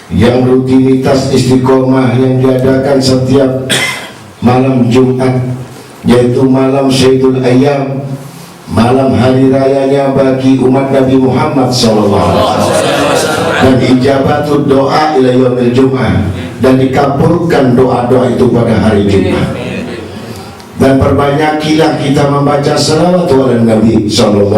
yang rutinitas istiqomah yang diadakan setiap malam Jumat, yaitu malam Syedul Ayyam, malam hari rayanya bagi umat Nabi Muhammad SAW, dan ijabatul doa ila yaumil Jum'ah, dan dikabulkan doa-doa itu pada hari Jumat. Dan perbanyakilah kita membaca salawat ala Nabi SAW,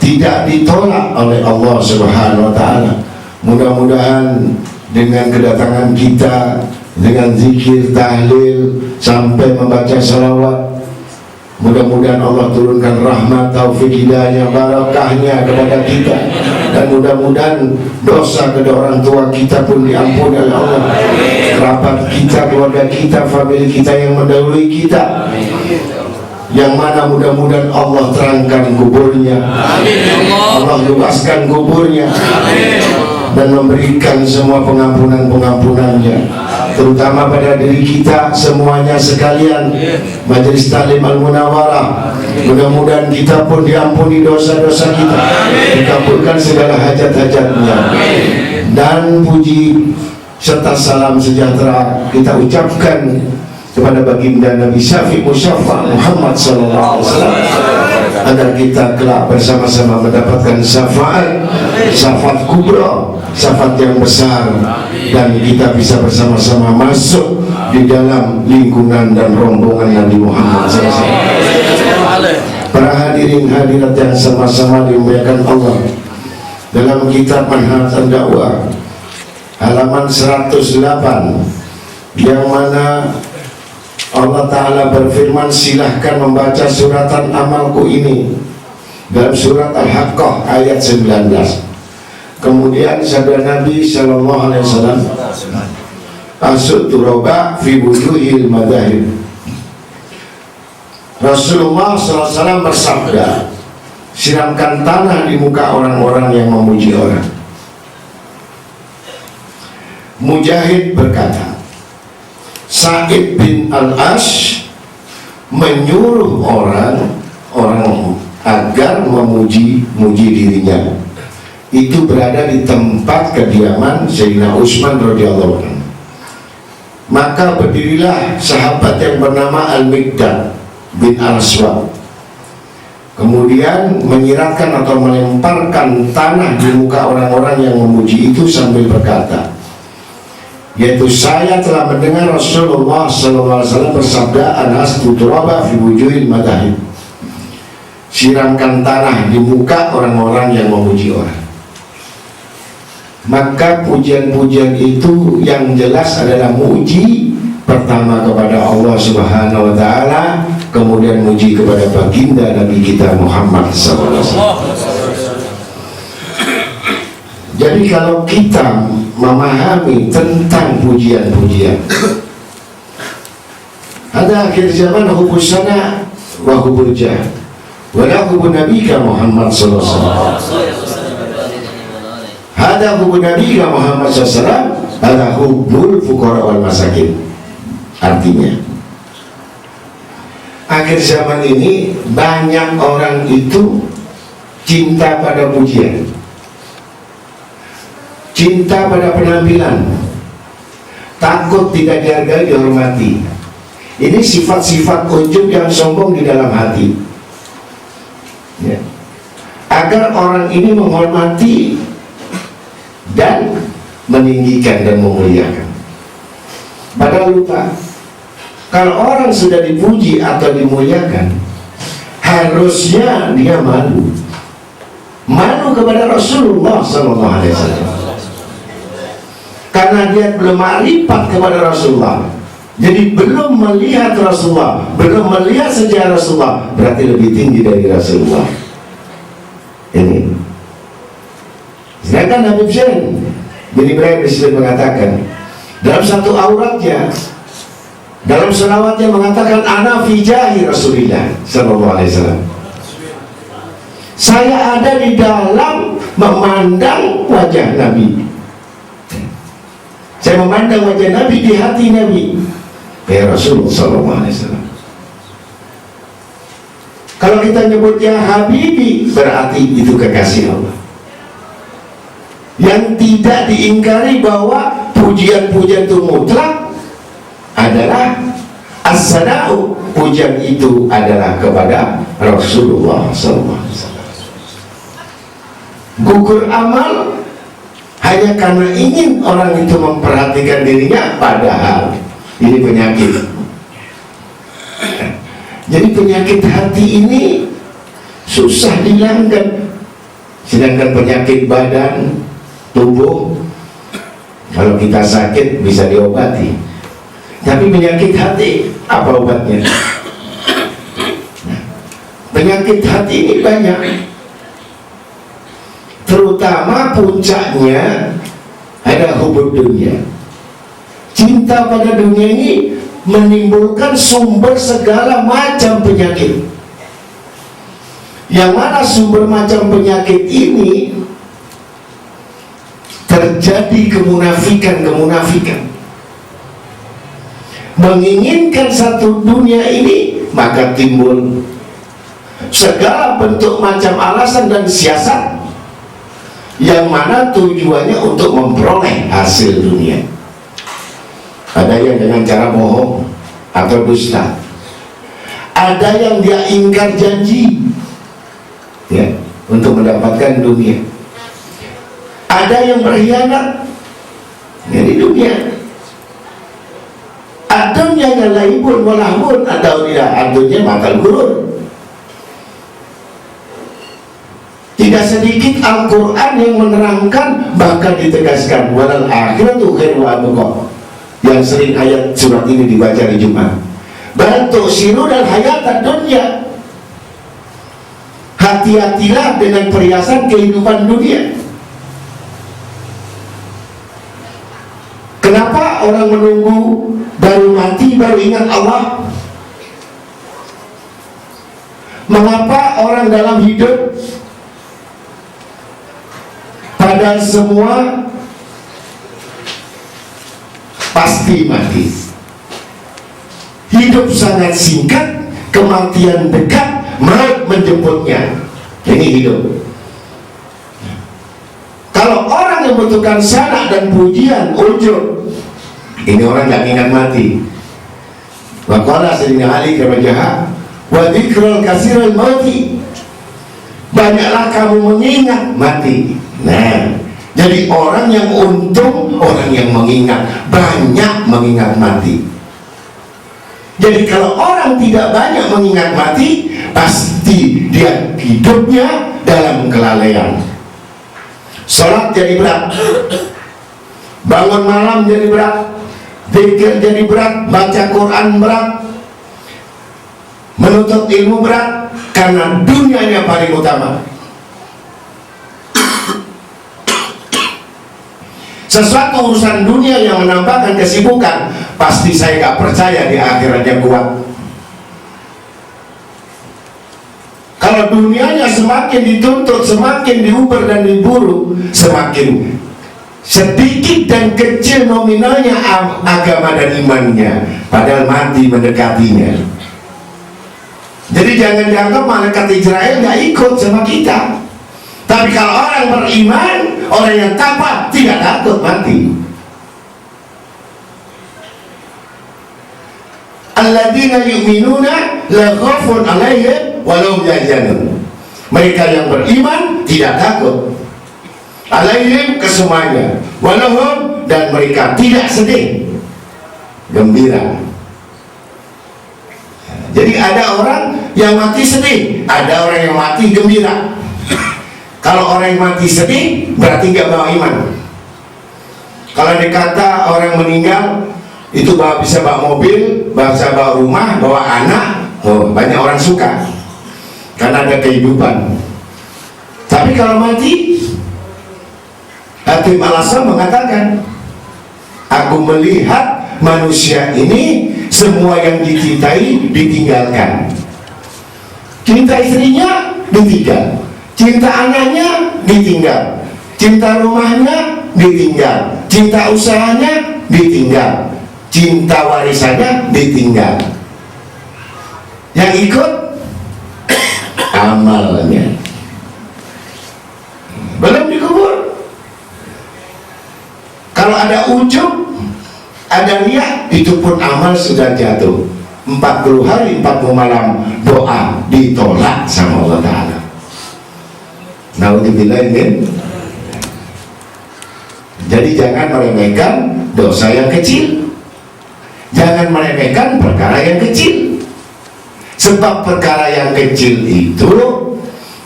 tidak ditolak oleh Allah Subhanahu wa Ta'ala. Mudah-mudahan dengan kedatangan kita, dengan zikir, tahlil, sampai membaca salawat, mudah-mudahan Allah turunkan rahmat, taufik, hidayah, barakahnya kepada kita, dan mudah-mudahan dosa kedua orang tua kita pun diampuni oleh Allah, kerabat kita, keluarga kita, famili kita yang mendahului kita, yang mana mudah-mudahan Allah terangkan kuburnya, Allah luaskan kuburnya, dan memberikan semua pengampunan-pengampunannya, terutama pada diri kita semuanya sekalian, Majelis Taklim Al-Munawwarah. Mudah-mudahan kita pun diampuni dosa-dosa kita, dikabulkan segala hajat-hajatnya, dan puji serta salam sejahtera kita ucapkan kepada baginda Nabi Syafiq Musyafa Muhammad sallallahu alaihi wasallam, agar kita kelak bersama-sama mendapatkan syafaat kubra, syafaat yang besar, dan kita bisa bersama-sama masuk di dalam lingkungan dan rombongan Nabi Muhammad SAW. Para hadirin hadirat yang sama-sama dimuliakan Allah, dalam kitab Manhaj Ad-Da'wah halaman 108, yang mana Allah Ta'ala berfirman, silahkan membaca suratan amalku ini, dalam surat Al-Haqqah ayat 19. Kemudian sabda Nabi Sallallahu Alaihi Wasallam, asud turoba fi wujuhil madahib. Rasulullah SAW bersabda, siramkan tanah di muka orang-orang yang memuji orang. Mujahid berkata, Sa'id bin Al-Ash menyuruh orang agar memuji dirinya. Itu berada di tempat kediaman Sayyidina Utsman radhiyallahu anhu. Maka berdirilah sahabat yang bernama Al-Miqdad bin Al-Aswad, kemudian menyiratkan atau melemparkan tanah di muka orang-orang yang memuji itu sambil berkata, yaitu, saya telah mendengar Rasulullah SAW bersabda, anastu turaba fi wujuhil madahib, siramkan tanah di muka orang-orang yang memuji orang. Maka pujian-pujian itu yang jelas adalah muji pertama kepada Allah Subhanahu wa Ta'ala, kemudian muji kepada baginda Nabi kita Muhammad SAW. Jadi kalau kita memahami tentang pujian-pujian, ada akhir zaman hubus sana wa hubul jah, wala hubun nabika Muhammad sallallahu alaihi wasallam. Ada hubun nabika Muhammad sallallahu alaihi wasallam, ada hubul fuqara wal masakin. Artinya, akhir zaman ini banyak orang itu cinta pada pujian, cinta pada penampilan, takut tidak dihargai, dihormati. Ini sifat-sifat ujub yang sombong di dalam hati, ya. Agar orang ini menghormati dan meninggikan dan memuliakan. Padahal lupa, kalau orang sudah dipuji atau dimuliakan, harusnya dia malu kepada Rasulullah SAW. Karena dia belum ma'rifat kepada Rasulullah, jadi belum melihat Rasulullah, belum melihat sejarah Rasulullah, berarti lebih tinggi dari Rasulullah. Ini. Sedangkan Habib Zain bin Ibrahim Bismillah mengatakan dalam satu auratnya, dalam selawatnya mengatakan, ana fi jahi Rasulillah sallallahu alaihi wasallam. Saya ada di dalam memandang wajah Nabi. Saya memandang wajah Nabi di hati Nabi, ya Rasulullah sallallahu alaihi wasallam. Kalau kita nyebutnya Habibi, berarti itu kekasih Allah. Yang tidak diingkari bahwa pujian-pujian itu mutlak adalah as-sana'u, pujian itu adalah kepada Rasulullah SAW. Gugur amal hanya karena ingin orang itu memperhatikan dirinya, padahal ini penyakit. Jadi penyakit hati ini susah dihilangkan. Sedangkan penyakit badan, tubuh, kalau kita sakit bisa diobati. Tapi penyakit hati, apa obatnya? Penyakit hati ini banyak. Terutama puncaknya ada hubub dunia. Cinta pada dunia ini menimbulkan sumber segala macam penyakit. Yang mana sumber macam penyakit ini terjadi kemunafikan. Menginginkan satu dunia ini, maka timbul segala bentuk macam alasan dan siasat yang mana tujuannya untuk memperoleh hasil dunia. Ada yang dengan cara bohong atau dusta, ada yang dia ingkar janji, ya, untuk mendapatkan dunia. Ada yang berkhianat, jadi dunia. Adunya yang laibun walahun, atau tidak, adunya makan gurun. Tidak sedikit Al-Quran yang menerangkan, bahkan ditegaskan walal akhiratu khairu wa abqa. Yang sering ayat surat ini dibaca di Jumat. Bantu siru dan hayat dunia. Hati-hatilah dengan perhiasan kehidupan dunia. Kenapa orang menunggu baru mati baru ingat Allah? Mengapa orang dalam hidup pada semua pasti mati? Hidup sangat singkat, kematian dekat, maut menjemputnya. Ini hidup. Kalau orang yang membutuhkan sanak dan pujian, ujub, ini orang gak ingat mati. Waqala Sayyidina Ali kerajaha wa dzikrul kasirul mauti, banyaklah kamu mengingat mati. Nah, jadi orang yang untung, orang yang mengingat, banyak mengingat mati. Jadi kalau orang tidak banyak mengingat mati, pasti dia hidupnya dalam kelalaian. Sholat jadi berat, bangun malam jadi berat, zikir jadi berat, baca Quran berat, menuntut ilmu berat, karena dunianya paling utama. Sesuatu urusan dunia yang menambahkan kesibukan, pasti saya gak percaya di akhiratnya kuat. Kalau dunianya semakin dituntut, semakin diuber dan diburu, semakin sedikit dan kecil nominalnya agama dan imannya, padahal mati mendekatinya. Jadi jangan dianggap malaikat Israel gak ikut sama kita. Tapi kalau orang beriman, orang yang takwa, tidak takut mati. Alladzina yu'minuna la khaufun 'alaihim wa lahum yahzanun. Mereka yang beriman tidak takut. 'Alaihim kesemuanya, wa lahum, dan mereka tidak sedih, gembira. Jadi ada orang yang mati sedih, ada orang yang mati gembira. Kalau orang yang mati sedih, berarti gak bawa iman. Kalau dikata orang meninggal itu bisa bawa mobil, bisa bawa rumah, bawa anak, oh, banyak orang suka karena ada kehidupan. Tapi kalau mati, Hakim Al-Asam mengatakan, aku melihat manusia ini semua yang dicintai ditinggalkan. Cinta istrinya ditinggal, cinta anaknya ditinggal, cinta rumahnya ditinggal, cinta usahanya ditinggal, cinta warisannya ditinggal. Yang ikut amalnya. Belum dikubur, Kalau ada ujub, ada niat, itu pun amal sudah jatuh. 40 hari 40 malam doa ditolak sama Allah Ta'ala. Naudzubillah min. Jadi jangan meremehkan dosa yang kecil, jangan meremehkan perkara yang kecil, sebab perkara yang kecil itu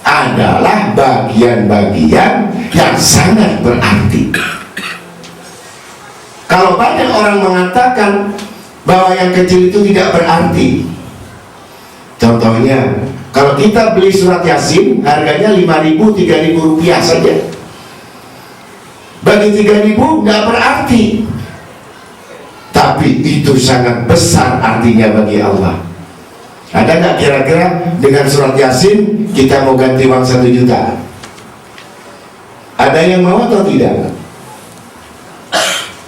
adalah bagian-bagian yang sangat berarti. Kalau banyak orang mengatakan bahwa yang kecil itu tidak berarti, contohnya kalau kita beli surat Yasin harganya 5.000, 3.000 rupiah saja, bagi 3.000 nggak berarti, tapi itu sangat besar artinya bagi Allah. Ada nggak kira-kira dengan surat Yasin kita mau ganti uang 1 juta? Ada yang mau atau tidak?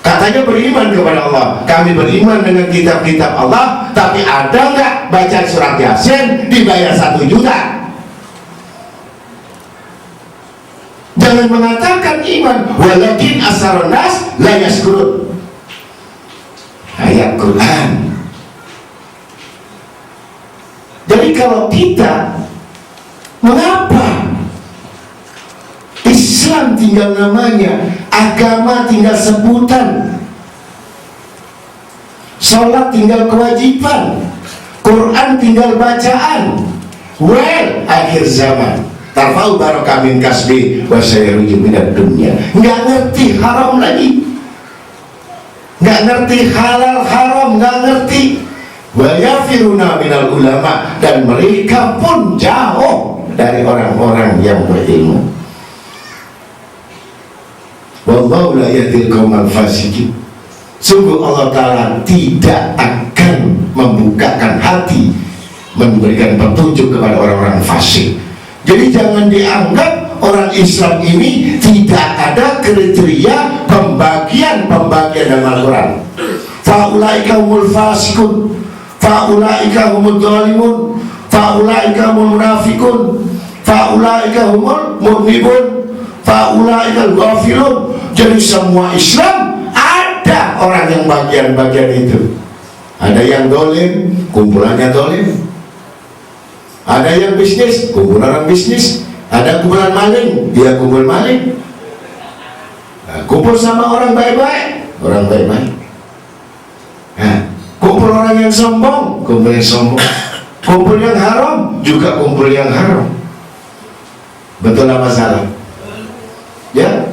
Katanya beriman kepada Allah, kami beriman dengan kitab-kitab Allah, tapi ada nggak baca surat Yasin dibayar 1 juta? Jangan mengatakan iman, walakin asarun nas la yashkurun. Ayat Quran. Jadi kalau kita, mengapa Islam tinggal namanya, agama tinggal sebutan, sholat tinggal kewajiban, Quran tinggal bacaan. Well, akhir zaman tarfau barokah min kasbi wa sayruju minad dunya. Nggak ngerti haram lagi, nggak ngerti halal haram, nggak ngerti. Wa yafiruna minal ulama, dan mereka pun jauh dari orang-orang yang berilmu. Wallahu la yahdil qaumal fasiqin. Sungguh Allah Ta'ala tidak akan membukakan hati, memberikan petunjuk kepada orang-orang fasik. Jadi jangan dianggap orang Islam ini tidak ada kriteria pembagian dalam Al-Quran. Fa'ulaika humul fasikun, fa'ulaika humul dhalimun, fa'ulaika humul munafikun, fa'ulaika humul mudnibun, fa'ulaika ghafilun. Jadi semua Islam ada orang yang bagian-bagian itu. Ada yang dolim, kumpulannya dolim. Ada yang bisnis, kumpulan orang bisnis. Ada kumpulan maling, dia kumpul maling. Nah, kumpul sama orang baik-baik, orang baik-baik. Nah, kumpul orang yang sombong, kumpul yang sombong. Kumpul yang haram, juga kumpul yang haram. Betul apa salah? Ya.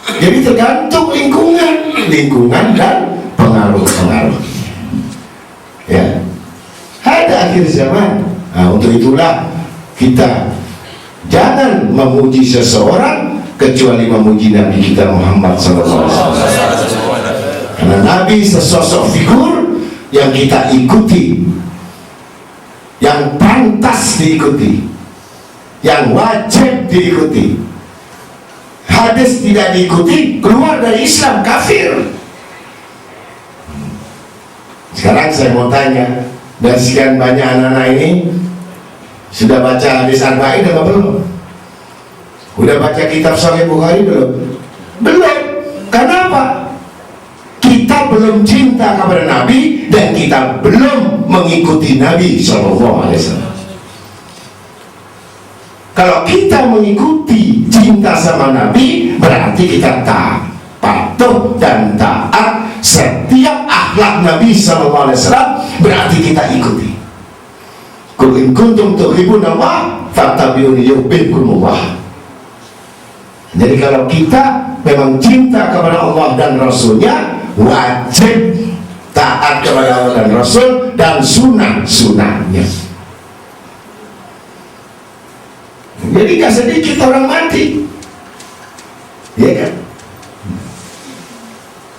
Jadi tergantung lingkungan dan pengaruh-pengaruh. Ya. Ada akhir zaman. Nah, untuk itulah kita jangan memuji seseorang kecuali memuji Nabi kita Muhammad SAW. Karena Nabi sesosok figur yang kita ikuti, yang pantas diikuti, yang wajib diikuti. Hadis tidak diikuti, keluar dari Islam, kafir. Sekarang saya mau tanya, dan sekian banyak anak-anak ini sudah baca hadis arba'in apa belum? Udah baca kitab Sahih Bukhari belum? Belum. Kenapa? Kita belum cinta kepada Nabi dan kita belum mengikuti Nabi SAW. Kalau kita mengikuti cinta sama Nabi, berarti kita taat, patuh dan taat. Setiap akhlak Nabi SAW berarti kita ikuti. Qul in kuntum tuhibbunallah fattabi'uni yuhibbukumullah. Jadi kalau kita memang cinta kepada Allah dan Rasulnya, wajib taat kepada Allah dan Rasul dan sunnah-sunnahnya. Jadi gak sedikit orang mati, ya kan?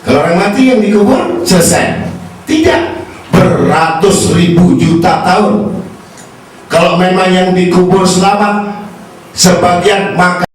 Kalau orang mati yang dikubur selesai, tidak, beratus ribu juta tahun. Kalau memang yang dikubur selamat sebagian, maka